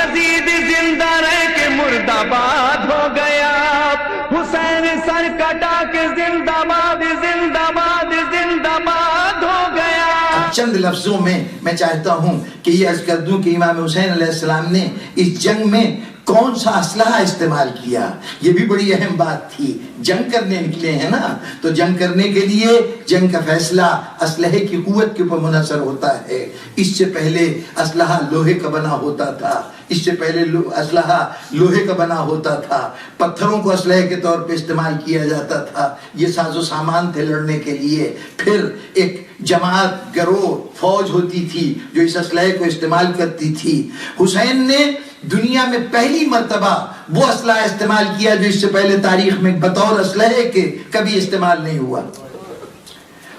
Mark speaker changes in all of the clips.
Speaker 1: یزید زندہ رہ کے مردہ باد ہو گیا، حسین سر کٹا کے زندہ باد زندہ باد زندہ باد ہو گیا۔
Speaker 2: چند لفظوں میں چاہتا ہوں کہ یہ عرض کر دوں کہ امام حسین علیہ السلام نے اس جنگ میں کون سا اسلحہ استعمال کیا، یہ بھی بڑی اہم بات تھی۔ جنگ کرنے نکلے ہیں نا، تو جنگ کرنے کے لیے جنگ کا فیصلہ اسلحے کی قوت کے اوپر منحصر ہوتا ہے۔ اس سے پہلے اسلحہ لوہے کا بنا ہوتا تھا، اس سے پہلے اسلحہ لوہے کا بنا ہوتا تھا، پتھروں کو اسلحے کے طور پہ استعمال کیا جاتا تھا، یہ ساز و سامان تھے لڑنے کے لیے۔ پھر ایک جماعت گروہ فوج ہوتی تھی جو اس اسلحے کو استعمال کرتی تھی۔ حسین نے دنیا میں پہلی مرتبہ وہ اسلحہ استعمال کیا جو اس سے پہلے تاریخ میں بطور اسلحے کے کبھی استعمال نہیں ہوا۔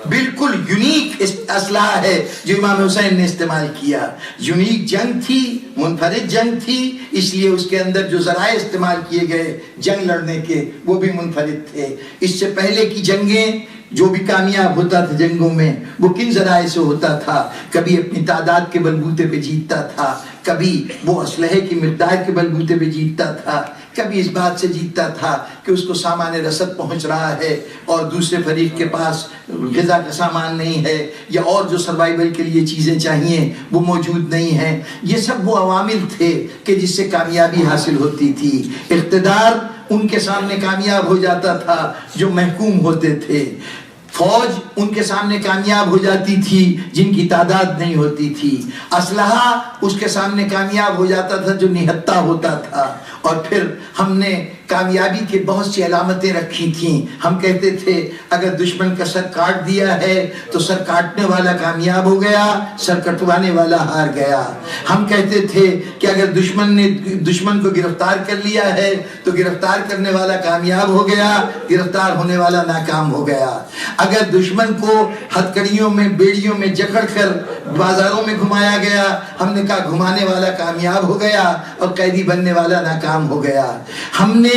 Speaker 2: بالکل یونیک اسلحہ ہے جو امام حسین نے استعمال کیا۔ یونیک جنگ تھی، منفرد جنگ تھی، اس لیے اس کے اندر جو ذرائع استعمال کیے گئے جنگ لڑنے کے وہ بھی منفرد تھے۔ اس سے پہلے کی جنگیں جو بھی کامیاب ہوتا تھا جنگوں میں وہ کن ذرائع سے ہوتا تھا؟ کبھی اپنی تعداد کے بلبوتے پہ جیتتا تھا، کبھی وہ اسلحے کی مقدار کے بلبوتے پہ جیتتا تھا، کبھی اس بات سے جیتتا تھا کہ اس کو سامان رسد پہنچ رہا ہے اور دوسرے فریق کے پاس غذا کا سامان نہیں ہے، یا اور جو سروائیول کے لیے چیزیں چاہیے وہ موجود نہیں ہیں۔ یہ سب وہ عوامل تھے کہ جس سے کامیابی حاصل ہوتی تھی۔ اقتدار ان کے سامنے کامیاب ہو جاتا تھا جو محکوم ہوتے تھے، فوج ان کے سامنے کامیاب ہو جاتی تھی جن کی تعداد نہیں ہوتی تھی، اسلحہ اس کے سامنے کامیاب ہو جاتا تھا جو نہتہ ہوتا تھا۔ اور پھر ہم نے کامیابی کی بہت سی علامتیں رکھی تھیں۔ ہم کہتے تھے اگر دشمن کا سر کاٹ دیا ہے تو سر کاٹنے والا کامیاب ہو گیا، سر کٹوانے والا ہار گیا۔ ہم کہتے تھے کہ اگر دشمن کو گرفتار کر لیا ہے تو گرفتار کرنے والا کامیاب ہو گیا، گرفتار ہونے والا ناکام ہو گیا۔ اگر دشمن کو ہتھکڑیوں میں بیڑیوں میں جکڑ کر بازاروں میں گھمایا گیا، ہم نے کہا گھمانے والا کامیاب ہو گیا اور قیدی بننے والا ناکام ہو گیا۔ ہم نے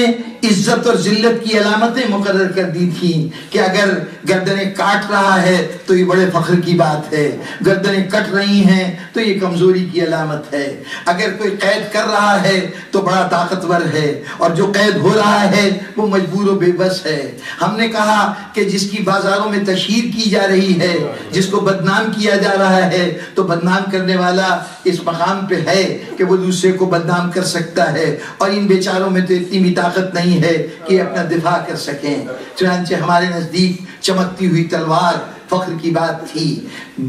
Speaker 2: عزت اور ذلت کی علامتیں مقرر کر دی تھیں کہ اگر گردنیں کاٹ رہا ہے تو یہ بڑے فخر کی بات ہے، گردنیں کٹ رہی ہیں تو یہ کمزوری کی علامت ہے، اگر کوئی قید کر رہا ہے تو بڑا طاقتور ہے، اور جو قید ہو رہا ہے وہ مجبور و بے بس ہے۔ ہم نے کہا کہ جس کی بازاروں میں تشہیر کی جا رہی ہے، جس کو بدنام کیا جا رہا ہے، تو بدنام کرنے والا اس مقام پہ ہے کہ وہ دوسرے کو بدنام کر سکتا ہے، اور ان بیچاروں میں تو اتنی بھی طاقت نہیں ہے کہ اپنا دفاع کر سکیں۔ چنانچہ ہمارے نزدیک چمکتی ہوئی تلوار فخر کی بات تھی،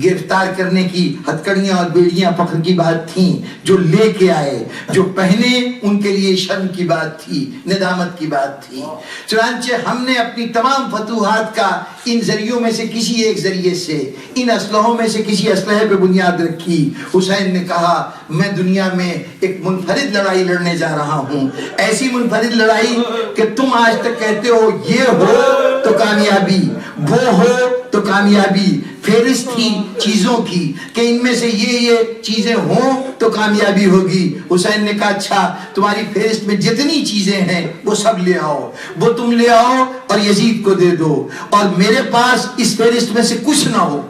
Speaker 2: گرفتار کرنے کی ہتھکڑیاں اور بیڑیاں فخر کی بات تھیں، جو لے کے آئے جو پہنے ان کے لیے شرم کی بات تھی، ندامت کی بات تھی۔ چنانچہ ہم نے اپنی تمام فتوحات کا ان ذریعوں میں سے کسی ایک ذریعے سے، ان اسلحوں میں سے کسی اسلحے پہ بنیاد رکھی۔ حسین نے کہا میں دنیا میں ایک منفرد لڑائی لڑنے جا رہا ہوں، ایسی منفرد لڑائی کہ تم آج تک کہتے ہو یہ ہو تو کامیابی، وہ ہو تو کامیابی، فہرست تھی چیزوں کی کہ ان میں سے یہ چیزیں ہوں تو کامیابی ہوگی۔ حسین نے کہا اچھا تمہاری فہرست میں جتنی چیزیں ہیں وہ سب لے آؤ، وہ تم لے آؤ اور یزید کو دے دو، اور میرے پاس اس فہرست میں سے کچھ نہ ہو۔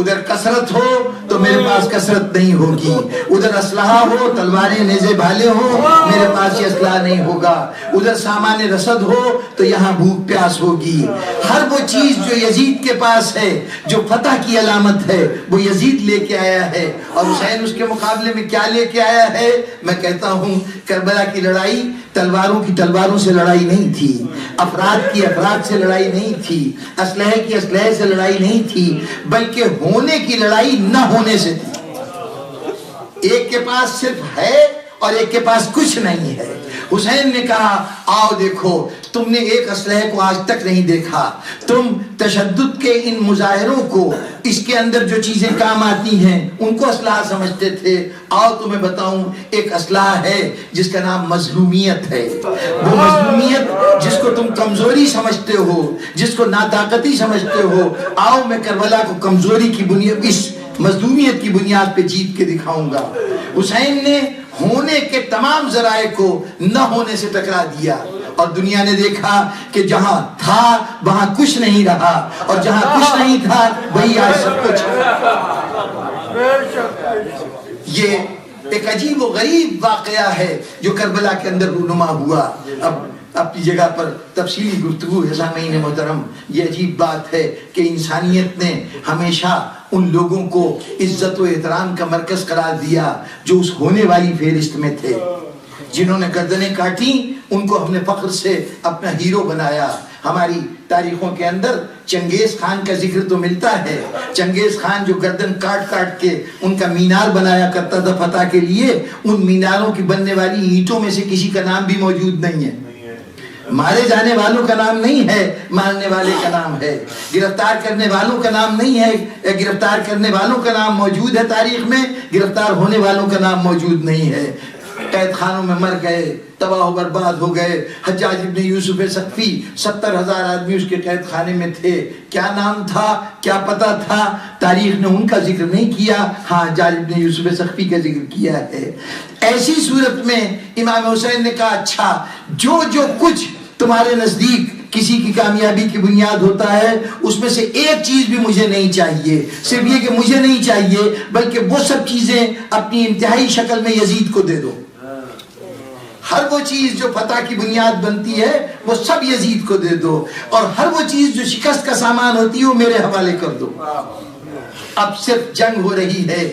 Speaker 2: ادھر کثرت ہو تو میرے پاس کثرت نہیں ہوگی، ادھر اسلحہ ہو، تلواریں نیزے بھالے ہو، میرے پاس یہ اسلحہ نہیں ہوگا، ادھر سامان رسد ہو تو یہاں بھوک پیاس ہوگی۔ ہر وہ چیز جو یزید کے پاس ہے، جو فتح کی علامت ہے، وہ یزید لے کے آیا ہے، اور حسین اس کے مقابلے میں کیا لے کے آیا ہے؟ میں کہتا ہوں کربلا کی لڑائی تلواروں کی تلواروں سے لڑائی نہیں تھی، افراد کی افراد سے لڑائی نہیں تھی، اسلحے کی اسلحے سے لڑائی نہیں تھی، بلکہ ہونے کی لڑائی نہ ہونے سے تھی۔ ایک کے پاس صرف ہے اور ایک کے پاس کچھ نہیں ہے۔ حسین نے کہا آؤ دیکھو، تم نے ایک اسلحے کو آج تک نہیں دیکھا، تم تشدد کے ان مظاہروں کو، اس کے اندر جو چیزیں کام آتی ہیں ان کو اسلحہ سمجھتے تھے، آؤ تمہیں بتاؤں ایک اسلحہ ہے جس کا نام مظلومیت ہے۔ وہ مظلومیت جس کو تم کمزوری سمجھتے ہو، جس کو ناطاقتی سمجھتے ہو، آؤ میں کربلا کو کمزوری کی بنیاد، اس مظلومیت کی بنیاد پہ جیت کے دکھاؤں گا۔ حسین نے ہونے کے تمام ذرائع کو نہ ہونے سے ٹکرا دیا، اور دنیا نے دیکھا کہ جہاں تھا وہاں کچھ نہیں رہا، اور جہاں کچھ نہیں تھا وہی آج سب کچھ ہے۔ یہ ایک عجیب و غریب واقعہ ہے جو کربلا کے اندر رونما ہوا. اب اپنی جگہ پر تفصیلی گفتگو ہے سامعین محترم. یہ عجیب بات ہے کہ انسانیت نے ہمیشہ ان لوگوں کو عزت و احترام کا مرکز قرار دیا جو اس ہونے والی فہرست میں تھے. جنہوں نے گردنیں کاٹی ان کو ہم نے فخر سے اپنا ہیرو بنایا. ہماری تاریخوں کے اندر چنگیز خان کا ذکر تو ملتا ہے. چنگیز خان جو گردن کاٹ کاٹ کے ان کا مینار بنایا کرتا تھا فتح کے لیے, ان میناروں کی بننے والی اینٹوں میں سے کسی کا نام بھی موجود نہیں ہے. مارے جانے والوں کا نام نہیں ہے, مارنے والے کا نام ہے. گرفتار کرنے والوں کا نام نہیں ہے, گرفتار کرنے والوں کا نام موجود ہے تاریخ میں, گرفتار ہونے والوں کا نام موجود نہیں ہے. قید خانوں میں مر گئے, تباہ و برباد ہو گئے. حجاج ابن یوسف ثقفی 70,000 آدمی اس کے قید خانے میں تھے. کیا نام تھا, کیا پتہ تھا؟ تاریخ نے ان کا ذکر نہیں کیا, ہاں حجاج ابن یوسف ثقفی کا ذکر کیا ہے. ایسی صورت میں امام حسین نے کہا اچھا جو کچھ تمہارے نزدیک کسی کی کامیابی کی بنیاد ہوتا ہے اس میں سے ایک چیز بھی مجھے نہیں چاہیے. صرف یہ کہ مجھے نہیں چاہیے بلکہ وہ سب چیزیں اپنی انتہائی شکل میں یزید کو دے دو. ہر وہ چیز جو فتح کی بنیاد بنتی ہے وہ سب یزید کو دے دو, اور ہر وہ چیز جو شکست کا سامان ہوتی ہے وہ میرے حوالے کر دو. اب صرف جنگ ہو رہی ہے.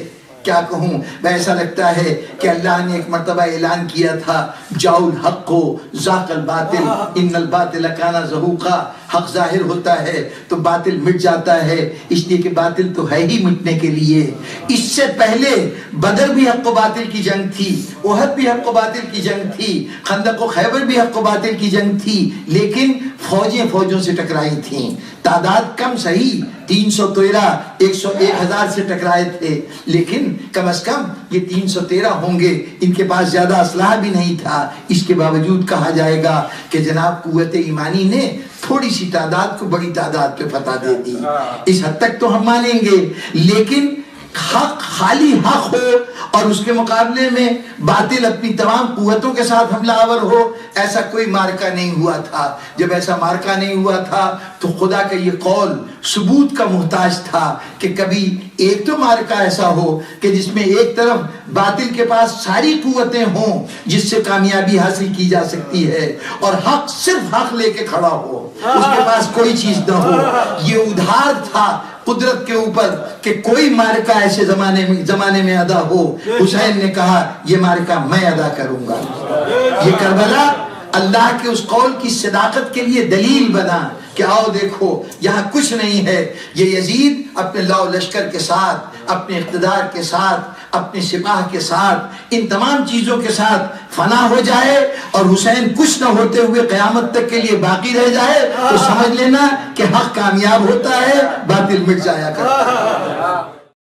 Speaker 2: کیا کہوں, ایسا لگتا ہے کہ اللہ نے ایک مرتبہ اعلان کیا تھا جاؤ الحق ذاق الباطل ان الباطل کان زہوقا. حق ظاہر ہوتا ہے تو باطل مٹ جاتا ہے, اس لیے کہ باطل تو ہے ہی مٹنے کے لیے. اس سے پہلے بدر بھی حق و باطل کی جنگ تھی, احد بھی حق و باطل کی جنگ تھی, خندق و خیبر بھی حق و باطل کی جنگ تھی, لیکن فوجیں فوجوں سے ٹکرائی تھیں. تعداد کم صحیح 313 101,000 سے ٹکرائے تھے, لیکن کم از کم یہ 313 ہوں گے. ان کے پاس زیادہ اسلحہ بھی نہیں تھا. اس کے باوجود کہا جائے گا کہ جناب قوت ایمانی نے تھوڑی سی تعداد کو بڑی تعداد پہ فتح دے دی. اس حد تک تو ہم مانیں گے, لیکن حق خالی حق ہو اور اس کے مقابلے میں باطل اپنی تمام قوتوں کے ساتھ حملہ آور ہو, ایسا کوئی مارکہ نہیں ہوا تھا. جب ایسا مارکہ نہیں ہوا تھا تو خدا کا یہ قول ثبوت کا محتاج تھا کہ کبھی ایک تو مارکہ ایسا ہو کہ جس میں ایک طرف باطل کے پاس ساری قوتیں ہوں جس سے کامیابی حاصل کی جا سکتی ہے, اور حق صرف حق لے کے کھڑا ہو, اس کے پاس کوئی چیز نہ ہو. یہ ادھار تھا قدرت کے اوپر کہ کوئی مارکہ ایسے زمانے میں ادا ہو. حسین نے کہا یہ مارکہ میں ادا کروں گا. یہ کربلا اللہ کے اس قول کی صداقت کے لیے دلیل بنا کہ آؤ دیکھو یہاں کچھ نہیں ہے. یہ یزید اپنے لاؤ لشکر کے ساتھ, اپنے اقتدار کے ساتھ, اپنے سپاہ کے ساتھ, ان تمام چیزوں کے ساتھ فنا ہو جائے اور حسین کچھ نہ ہوتے ہوئے قیامت تک کے لیے باقی رہ جائے تو سمجھ لینا کہ حق کامیاب ہوتا ہے, باطل مٹ جایا کرتا ہے.